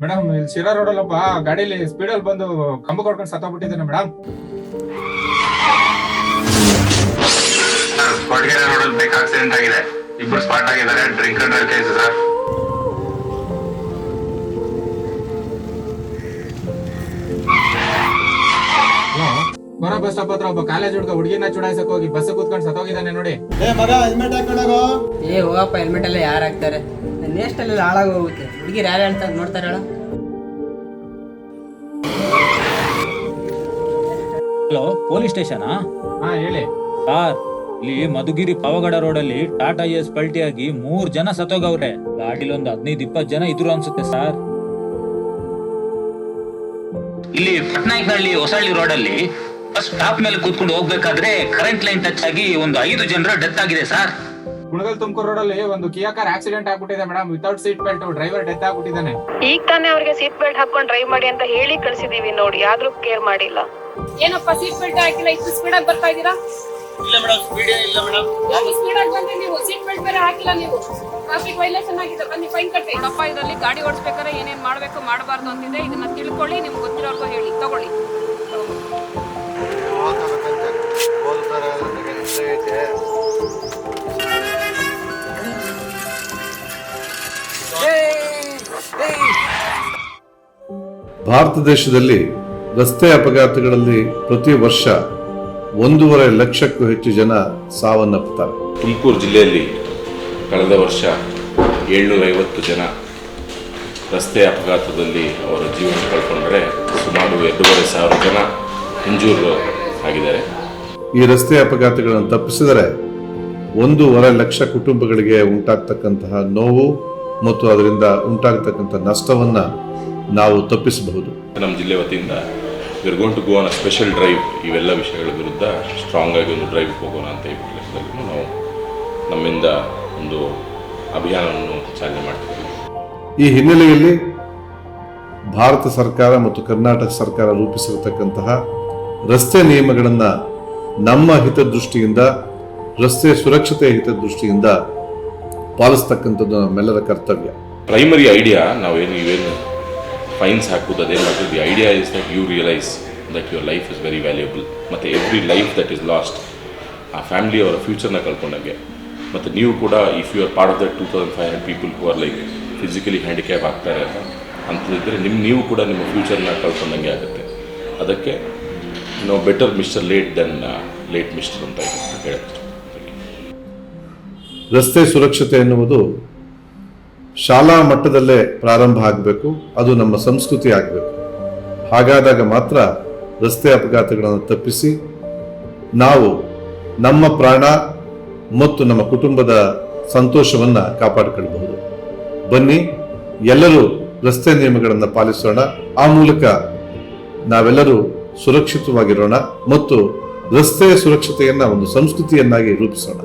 Madam ಇಲ್ಲಿ ಶಿರಾ ರೋಡಲ್ಲಪ್ಪ ಗಾಡಿಯಲ್ಲಿ ಸ್ಪೀಡಲ್ಲಿ ಬಂದು ಕಂಬ ಕೊಡ್ಕೊಂಡು ಸತ್ತೋಗ್ಬಿಟ್ಟಿದ್ದಾನೆ ಮೇಡಮ್. ಕೊಡಗೇರಿ ರೋಡಲ್ಲಿ ಬೈಕ್ ಆಕ್ಸಿಡೆಂಟ್ ಆಗಿದೆ. ಇಬ್ಬರು ಸ್ಪಾಟ್ ಆಗಿದ್ದಾರೆ. Drink and drive case sir. ಹೊರ ಬಸ್ ಸ್ಟಾಪ್ ಹತ್ರ ಒಬ್ಬ ಕಾಲೇಜ್ ಹುಡುಗ ಹುಡುಗಿನ ಚುಡಾಯಿಸಕ್ ಹೋಗಿ ಬಸ್ ಕೂತ್ಕೊಂಡು ಸತ್ತೋಗಿದ್ದಾನೆ ನೋಡಿ. ಮಗ ಹೆಲ್ಮೆಟ್ ಹಾಕೊಂಡೋಗೋ. ಹೋಗಪ್ಪ, ಹೆಲ್ಮೆಟ್ ಎಲ್ಲ ಯಾರು ಹಾಕ್ತಾರೆ? ನೆಕ್ಸ್ಟ್ ಅಲ್ಲಿ ಹಾಳಾಗಿ ಹೋಗುತ್ತೆ. ಹುಡುಗಿರು ಯಾರು ಹೇಳ್ತಾ ನೋಡ್ತಾರ ಹೇಳ. ಹಲೋ, ಪೊಲೀಸ್ ಸ್ಟೇಷನಾ? ಹಾ ಹೇಳಿ ಸರ್, ಇಲ್ಲಿ ಮಧುಗಿರಿ ಪಾವಗಡ ರೋಡಲ್ಲಿ ಟಾಟಾ ಎಸ್ ಪಲ್ಟಿಯಾಗಿ 3 ಜನ ಸತ್ತೋಗವ್ರೆ. ಗಾಡಿಲಿ ಒಂದು 15-20 ಜನ ಇದ್ರು ಅನ್ಸುತ್ತೆ ಸರ್. ಇಲ್ಲಿ ಪಟ್ನಾಯಕನಹಳ್ಳಿ ಹೊಸಳ್ಳಿ ರೋಡಲ್ಲಿ ಬಸ್ ಸ್ಟಾಪ್ ಮೇಲೆ ಕೂತ್ಕೊಂಡು ಹೋಗ್ಬೇಕಾದ್ರೆ ಕರೆಂಟ್ ಲೈನ್ ಟಚ್ ಆಗಿ ಒಂದು 5 ಜನರ ಡೆತ್ ಆಗಿದೆ ಸರ್. ಕುಣಗಲ್ ತುಮಕೂರು ರೋಡಲ್ಲಿ ಒಂದು ಕಿಯಾ ಕಾರ್ ಆಕ್ಸಿಡೆಂಟ್ ಆಗ್ಬಿಟ್ಟಿದೆ madam. Without seat belt driver death ಆಗ್ಬಿಟ್ಟಿದ್ದಾನೆ. ಈಗ ತಾನೇ ಅವ್ರಿಗೆ ಸೀಟ್ ಬೆಲ್ಟ್ ಹಾಕೊಂಡು ಡ್ರೈವ್ ಮಾಡಿ ಅಂತ ಹೇಳಿ ಕಳ್ಸಿದೀವಿ ನೋಡಿ, ಆದ್ರೂ ಕೇರ್ ಮಾಡಿಲ್ಲ. ಏನಪ್ಪ ಸೀಟ್ ಬೆಲ್ಟ್ ಹಾಕಿಲ್ಲ, ಇಷ್ಟು ಸ್ಪೀಡ್ ಆಗಿ ಬರ್ತಾ ಇದ್ದೀರಾ? ಇಲ್ಲ ಮೇಡಮ್, ಸ್ಪೀಡ್ ಇಲ್ಲ ಮೇಡಮ್. ಯಾಕೆ ಸ್ಪೀಡ್ ಆಗಿ ಬಂದ್ರೆ ನೀವು ಸೀಟ್ ಬೆಲ್ಟ್ ಬೇರೆ ಹಾಕಿಲ್ಲ? ನೀವು ಟ್ರಾಫಿಕ್ ವೈಲೇಷನ್ ಆಗಿದೆ, ಬನ್ನಿ ಫೈನ್ ಕಟ್ಟಿ. ಅಪ್ಪ ಇದರಲ್ಲಿ ಗಾಡಿ ಓಡಿಸ್ಬೇಕಾದ್ರೆ ಏನೇನ್ ಮಾಡ್ಬೇಕು ಮಾಡಬಾರ್ದು ಅಂತಿದೆ, ಇದನ್ನ ತಿಳ್ಕೊಳ್ಳಿ. ನಿಮ್ಗೆ ಗೊತ್ತಿರೋರ್ಗು ಹೇಳಿ ತಗೊಳ್ಳಿ. ಭಾರತ ದೇಶದಲ್ಲಿ ರಸ್ತೆ ಅಪಘಾತಗಳಲ್ಲಿ ಪ್ರತಿ ವರ್ಷ 1.5 ಲಕ್ಷಕ್ಕೂ ಹೆಚ್ಚು ಜನ ಸಾವನ್ನಪ್ಪುತ್ತಾರೆ. ತುಮಕೂರು ಜಿಲ್ಲೆಯಲ್ಲಿ ಕಳೆದ ವರ್ಷ 750 ಜನ ರಸ್ತೆ ಅಪಘಾತದಲ್ಲಿ ಅವರ ಜೀವನ ಕಳ್ಕೊಂಡ್ರೆ ಸುಮಾರು 2,500 ಜನ ಇಂಜೂರ್ ಆಗಿದ್ದಾರೆ. ಈ ರಸ್ತೆ ಅಪಘಾತಗಳನ್ನು ತಪ್ಪಿಸಿದರೆ 1.5 ಲಕ್ಷ ಕುಟುಂಬಗಳಿಗೆ ಉಂಟಾಗ್ತಕ್ಕಂತಹ ನೋವು ಮತ್ತು ಅದರಿಂದ ಉಂಟಾಗತಕ್ಕಂಥ ನಷ್ಟವನ್ನ ನಾವು ತಪ್ಪಿಸಬಹುದು. ನಮ್ಮ ಜಿಲ್ಲೆ ವತಿಯಿಂದ we're going to go on a special drive. ಇವೆಲ್ಲ ವಿಷಯಗಳ ವಿರುದ್ಧ ಸ್ಟ್ರಾಂಗ್ ಆಗಿ ಒಂದು ಡ್ರೈವ್ ಹೋಗೋಣ ಅಂತ ಈ ಲೆಕ್ಕದಲ್ಲಿ ನಾವು ನಮ್ಮಿಂದ ಒಂದು ಅಭಿಯಾನವನ್ನು ಚಾಲನೆ ಮಾಡ್ತಿದ್ದೀವಿ. ಈ ಹಿನ್ನೆಲೆಯಲ್ಲಿ ಭಾರತ ಸರ್ಕಾರ ಮತ್ತು ಕರ್ನಾಟಕ ಸರ್ಕಾರ ರೂಪಿಸಿರತಕ್ಕಂತಹ ರಸ್ತೆ ನಿಯಮಗಳನ್ನು ನಮ್ಮ ಹಿತದೃಷ್ಟಿಯಿಂದ, ರಸ್ತೆ ಸುರಕ್ಷತೆಯ ಹಿತದೃಷ್ಟಿಯಿಂದ ಪಾಲಿಸ್ತಕ್ಕಂಥದ್ದು ನಮ್ಮೆಲ್ಲರ ಕರ್ತವ್ಯ. ಪ್ರೈಮರಿ ಐಡಿಯಾ ನಾವೇನು ಫೈನ್ಸ್ ಹಾಕೋದು ಅದೇನು ಮಾಡ್ತೀವಿ. The idea is that you realise that your life is very valuable. ಮತ್ತು every life that is lost, ಆ ಫ್ಯಾಮಿಲಿ ಅವರ ಫ್ಯೂಚರ್ನ ಕಳ್ಕೊಂಡಂಗೆ. ಮತ್ತು ನೀವು ಕೂಡ if you are part of that 2,500 people who are like physically handicap ಆಗ್ತಾರೆ ಅಂತಿದ್ರೆ ನೀವು ಕೂಡ ನಿಮ್ಮ ಫ್ಯೂಚರ್ನ ಕಳ್ಕೊಂಡಂಗೆ ಆಗುತ್ತೆ. ಅದಕ್ಕೆ better mister late then late mister ಅಂತ ಹೇಳುತ್ತೆ. ರಸ್ತೆ ಸುರಕ್ಷತೆ ಎನ್ನುವುದು ಶಾಲಾ ಮಟ್ಟದಲ್ಲೇ ಪ್ರಾರಂಭ ಆಗಬೇಕು. ಅದು ನಮ್ಮ ಸಂಸ್ಕೃತಿ ಆಗಬೇಕು. ಹಾಗಾದಾಗ ಮಾತ್ರ ರಸ್ತೆ ಅಪಘಾತಗಳನ್ನು ತಪ್ಪಿಸಿ ನಾವು ನಮ್ಮ ಪ್ರಾಣ ಮತ್ತು ನಮ್ಮ ಕುಟುಂಬದ ಸಂತೋಷವನ್ನು ಕಾಪಾಡಿಕೊಳ್ಳಬಹುದು. ಬನ್ನಿ, ಎಲ್ಲರೂ ರಸ್ತೆ ನಿಯಮಗಳನ್ನು ಪಾಲಿಸೋಣ. ಆ ಮೂಲಕ ನಾವೆಲ್ಲರೂ ಸುರಕ್ಷಿತವಾಗಿರೋಣ ಮತ್ತು ರಸ್ತೆ ಸುರಕ್ಷತೆಯನ್ನು ಒಂದು ಸಂಸ್ಕೃತಿಯನ್ನಾಗಿ ರೂಪಿಸೋಣ.